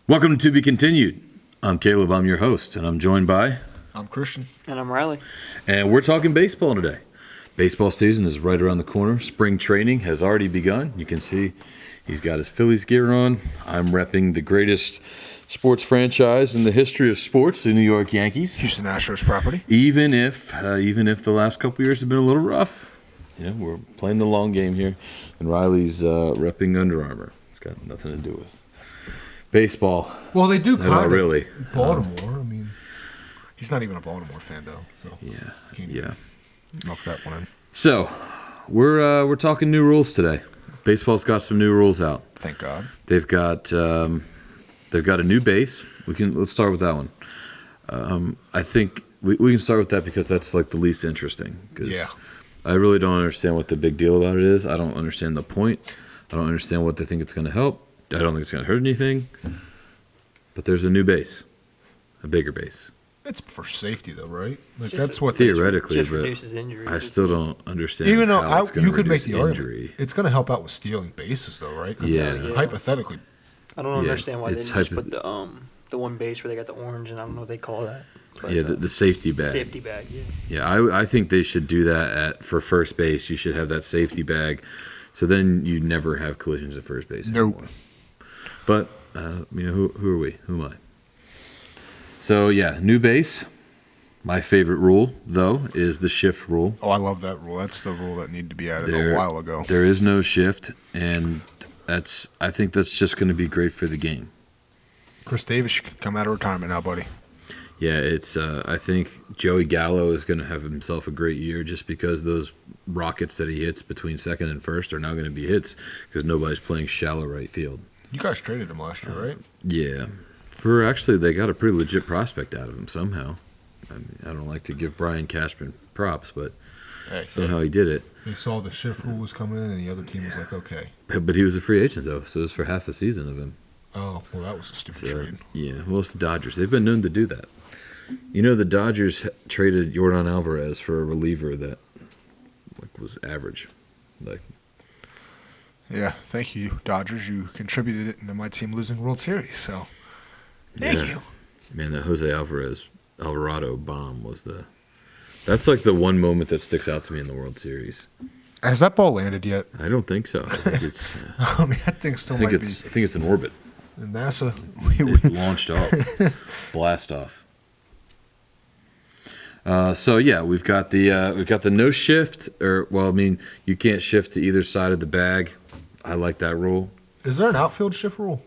Welcome to Be Continued. I'm Caleb, I'm your host, and I'm joined by... I'm Christian. And I'm Riley. And we're talking baseball today. Baseball season is right around the corner. Spring training has already begun. You can see he's got his Phillies gear on. I'm repping the greatest sports franchise in the history of sports, the New York Yankees. Houston Astros property. Even if the last couple years have been a little rough, we're playing the long game here. And Riley's repping Under Armour. It's got nothing to do with baseball. Well, they do kind of. Really. Baltimore. I mean, he's not even a Baltimore fan though. So Yeah. Knock that one in. So, we're talking new rules today. Baseball's got some new rules out. Thank God. They've got a new base. Let's start with that one. I think we can start with that because that's like the least interesting. Yeah. I really don't understand what the big deal about it is. I don't understand the point. I don't understand what they think it's going to help. I don't think it's going to hurt anything. But there's a new base, a bigger base. It's for safety though, right? Like Just that's what theoretically, just but reduces injuries. I still don't understand. Even though how it's gonna you could make reduce the injury. argument, it's going to help out with stealing bases though, right? 'Cause Yeah. it's hypothetically. I don't understand why they it's didn't just put the one base where they got the orange, and I don't know what they call that. But, The safety bag. Safety bag, yeah. Yeah, I think they should do that for first base. You should have that safety bag, so then you never have collisions at first base anymore. Nope. But who are we? Who am I? So yeah, new base. My favorite rule, though, is the shift rule. Oh, I love that rule. That's the rule that needed to be added a while ago. There is no shift, and I think that's just going to be great for the game. Chris Davis should come out of retirement now, buddy. Yeah, it's. I think Joey Gallo is going to have himself a great year just because those rockets that he hits between second and first are now going to be hits because nobody's playing shallow right field. You guys traded him last year, right? Yeah. They got a pretty legit prospect out of him somehow. I mean, I don't like to give Brian Cashman props, but somehow he did it. They saw the shift rule was coming in, and the other team was like, okay. But he was a free agent, though, so it was for half a season of him. Oh, well, that was a stupid trade. Yeah, well, it's the Dodgers. They've been known to do that. The Dodgers traded Yordan Alvarez for a reliever that was average. Yeah, thank you, Dodgers. You contributed it into my team losing World Series, so thank you. Man, that Jose Alvarado bomb that's like the one moment that sticks out to me in the World Series. Has that ball landed yet? I don't think so. I think it's I mean, that thing still might be. I think it's in orbit. And NASA, It launched off. Blast off. So yeah, we've got the no shift, you can't shift to either side of the bag. I like that rule. Is there an outfield shift rule?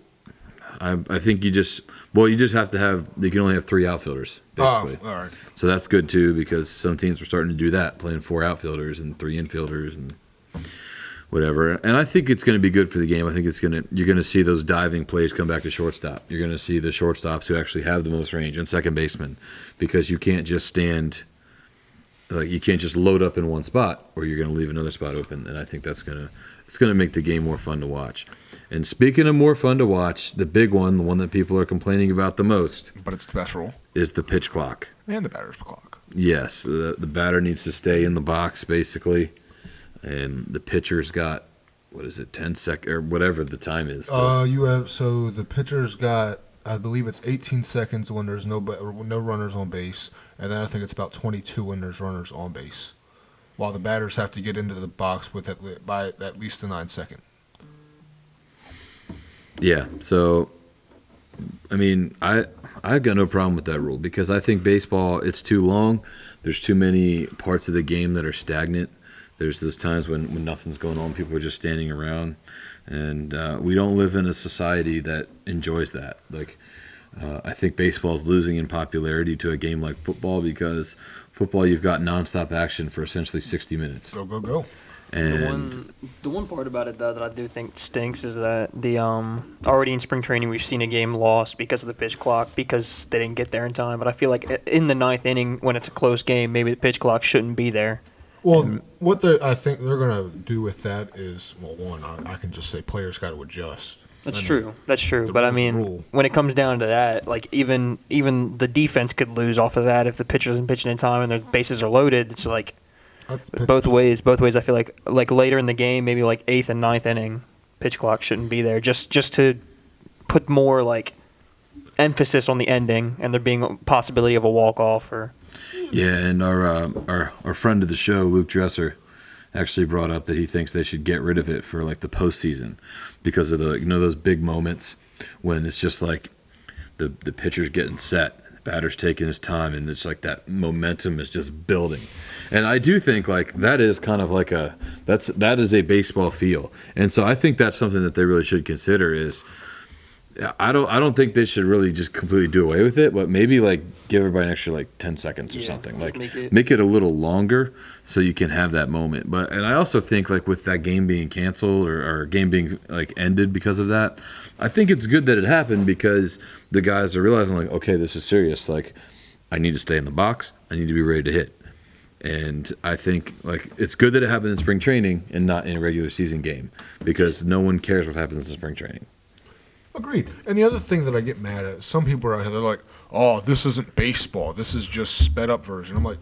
I think you just have to have. You can only have 3 outfielders basically. Oh, all right. So that's good too because some teams are starting to do that, playing 4 outfielders and 3 infielders and whatever. And I think it's going to be good for the game. I think you're going to see those diving plays come back to shortstop. You're going to see the shortstops who actually have the most range and second baseman because you can't just stand. You can't just load up in one spot, or you're going to leave another spot open. And I think it's going to make the game more fun to watch. And speaking of more fun to watch, the big one, the one that people are complaining about the most, but it's the best rule, is the pitch clock and the batter's clock. Yes, the batter needs to stay in the box basically, and the pitcher's got 10 seconds or whatever the time is. The pitcher's got. I believe it's 18 seconds when there's no runners on base, and then I think it's about 22 when there's runners on base, while the batters have to get into the box by at least a 9-second. Yeah, so I mean, I've got no problem with that rule because I think baseball, it's too long. There's too many parts of the game that are stagnant. There's those times when nothing's going on, people are just standing around. And we don't live in a society that enjoys that. I think baseball is losing in popularity to a game like football because football, you've got nonstop action for essentially 60 minutes. Go, go, go. And the one part about it, though, that I do think stinks is that the already in spring training we've seen a game lost because of the pitch clock because they didn't get there in time. But I feel like in the 9th inning, when it's a close game, maybe the pitch clock shouldn't be there. Well, I think they're going to do with that is, I can just say players got to adjust. That's true. But I mean, when it comes down to that, even the defense could lose off of that if the pitcher isn't pitching in time and their bases are loaded. It's both ways. I feel like later in the game, maybe 8th and 9th inning, pitch clock shouldn't be there. Just to put more emphasis on the ending and there being a possibility of a walk off or. Yeah, and our friend of the show, Luke Dresser, actually brought up that he thinks they should get rid of it for like the postseason because of the those big moments when it's just like the pitcher's getting set, the batter's taking his time, and it's like that momentum is just building. And I do think like that is kind of like that is a baseball feel, and so I think that's something that they really should consider. Is I don't think they should really just completely do away with it, but maybe like give everybody an extra like 10 seconds or something. Like make it a little longer so you can have that moment. And I also think like with that game being canceled or game being like ended because of that, I think it's good that it happened because the guys are realizing like, okay, this is serious. Like I need to stay in the box. I need to be ready to hit. And I think like it's good that it happened in spring training and not in a regular season game because no one cares what happens in spring training. Agreed. And the other thing that I get mad at, some people are out here, they're like, oh, this isn't baseball. This is just sped up version. I'm like,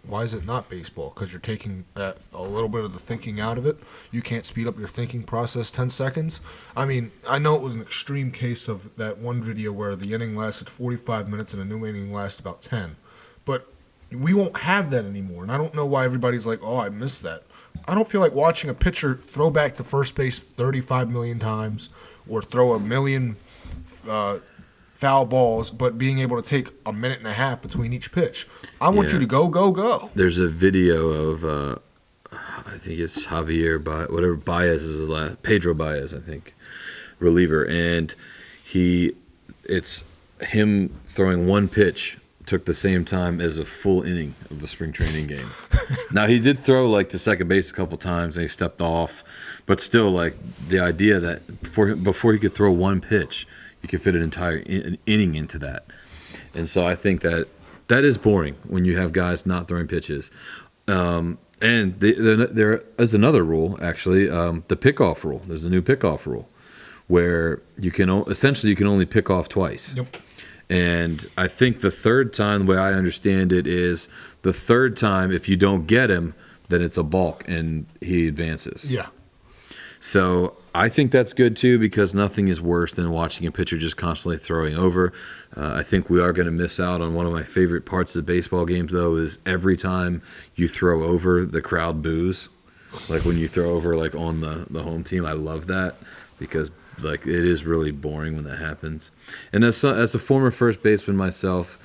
why is it not baseball? Because you're taking a little bit of the thinking out of it. You can't speed up your thinking process 10 seconds. I mean, I know it was an extreme case of that one video where the inning lasted 45 minutes and a new inning lasted about 10. But we won't have that anymore. And I don't know why everybody's like, oh, I missed that. I don't feel like watching a pitcher throw back to first base 35 million times or throw a million foul balls, but being able to take a minute and a half between each pitch. I want you to go. There's a video of, I think it's Javier Baez is his last, Pedro Baez, I think, reliever, and it's him throwing one pitch took the same time as a full inning of a spring training game. Now he did throw like to second base a couple times and he stepped off, but still like the idea that before he could throw one pitch, you could fit an entire inning into that. And so I think that is boring when you have guys not throwing pitches. And there is another rule actually, the pickoff rule. There's a new pickoff rule where you can only pick off twice. Yep. And I think the third time, the way I understand it, is the third time, if you don't get him, then it's a balk and he advances. Yeah. So I think that's good too because nothing is worse than watching a pitcher just constantly throwing over. I think we are going to miss out on one of my favorite parts of baseball games, though, is every time you throw over, the crowd boos. Like when you throw over like on the home team, I love that because like it is really boring when that happens. And as a former first baseman myself,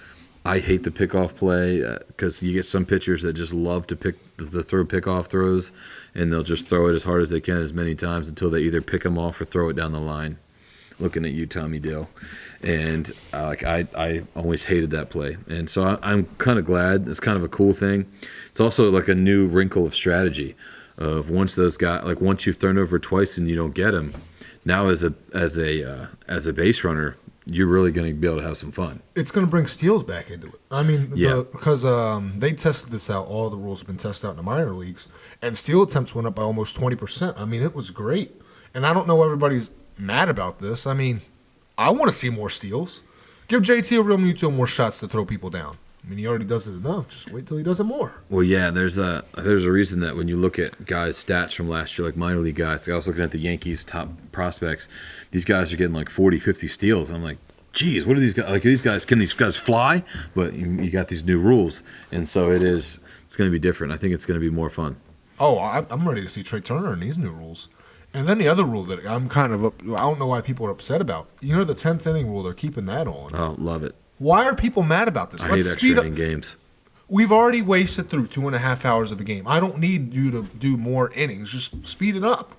I hate the pickoff play because you get some pitchers that just love to throw pickoff throws, and they'll just throw it as hard as they can as many times until they either pick them off or throw it down the line. Looking at you, Tommy Dale, and I always hated that play, and so I'm kind of glad. It's kind of a cool thing. It's also like a new wrinkle of strategy of once you've thrown over twice and you don't get them. Now, as a base runner, you're really going to be able to have some fun. It's going to bring steals back into it. I mean, because they tested this out. All the rules have been tested out in the minor leagues, and steal attempts went up by almost 20%. I mean, it was great. And I don't know why everybody's mad about this. I mean, I want to see more steals. Give JT Realmuto more shots to throw people down. I mean, he already does it enough. Just wait till he does it more. Well, yeah, there's a reason that when you look at guys' stats from last year, like minor league guys, I was looking at the Yankees' top prospects. These guys are getting like 40, 50 steals. I'm like, geez, what are these guys? Like, can these guys fly? But you got these new rules, and so it's going to be different. I think it's going to be more fun. Oh, I'm ready to see Trey Turner in these new rules. And then the other rule that I'm kind of I don't know why people are upset about. You know, the 10th inning rule, they're keeping that on. Oh, love it. Why are people mad about this? I hate extra inning games. We've already wasted through 2.5 hours of a game. I don't need you to do more innings. Just speed it up.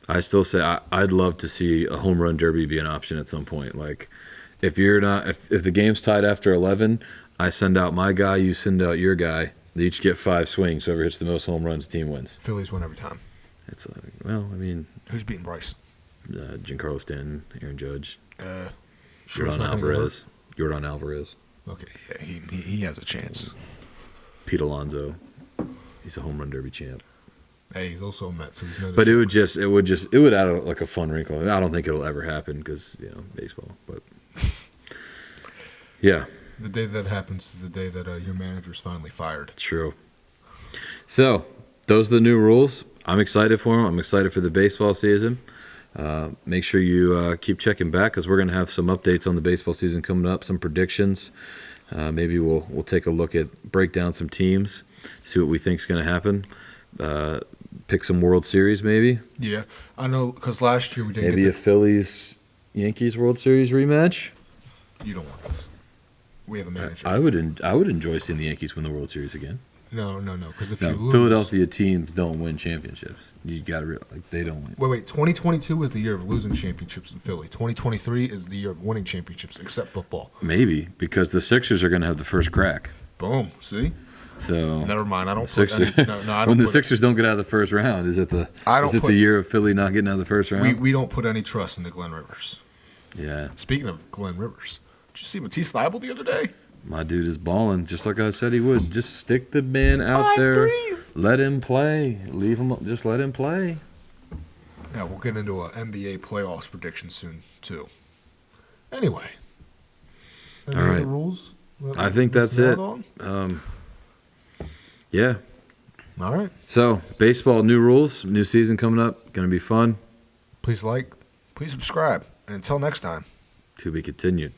I still say I'd love to see a home run derby be an option at some point. Like, if the game's tied after 11, I send out my guy, you send out your guy. They each get 5 swings. Whoever hits the most home runs, the team wins. Phillies win every time. It's like, well, I mean, who's beating Bryce? Giancarlo Stanton, Aaron Judge, Yordan Alvarez. Okay, yeah, he has a chance. Pete Alonso, he's a home run derby champ. Hey, he's also a Met, so he's no. But it would add like a fun wrinkle. I don't think it'll ever happen because baseball. But yeah, the day that happens is the day that your manager's finally fired. True. So those are the new rules. I'm excited for them. I'm excited for the baseball season. Make sure you keep checking back because we're going to have some updates on the baseball season coming up, some predictions. Maybe we'll take a look at break down some teams, see what we think is going to happen. Pick some World Series maybe. Yeah, I know because last year we didn't. Maybe a Phillies-Yankees World Series rematch. You don't want this. We have a manager. I would enjoy seeing the Yankees win the World Series again. No. Because if you lose, Philadelphia teams don't win championships. You got to realize they don't win. Wait. 2022 is the year of losing championships in Philly. 2023 is the year of winning championships, except football. Maybe because the Sixers are going to have the first crack. Boom. See. So never mind. I don't. Sixers, put any, no, I don't. When the put Sixers don't get out of the first round, is it the year of Philly not getting out of the first round? We don't put any trust into Glenn Rivers. Yeah. Speaking of Glenn Rivers, did you see Matisse Thybulle the other day? My dude is balling, just like I said he would. Just stick the man out 5 there. threes. Let him play. Leave him. Just let him play. Yeah, we'll get into an NBA playoffs prediction soon too. Anyway, any all right. other rules? I think that's it. Yeah. All right. So baseball, new rules, new season coming up. Going to be fun. Please like, please subscribe, and until next time. To be continued.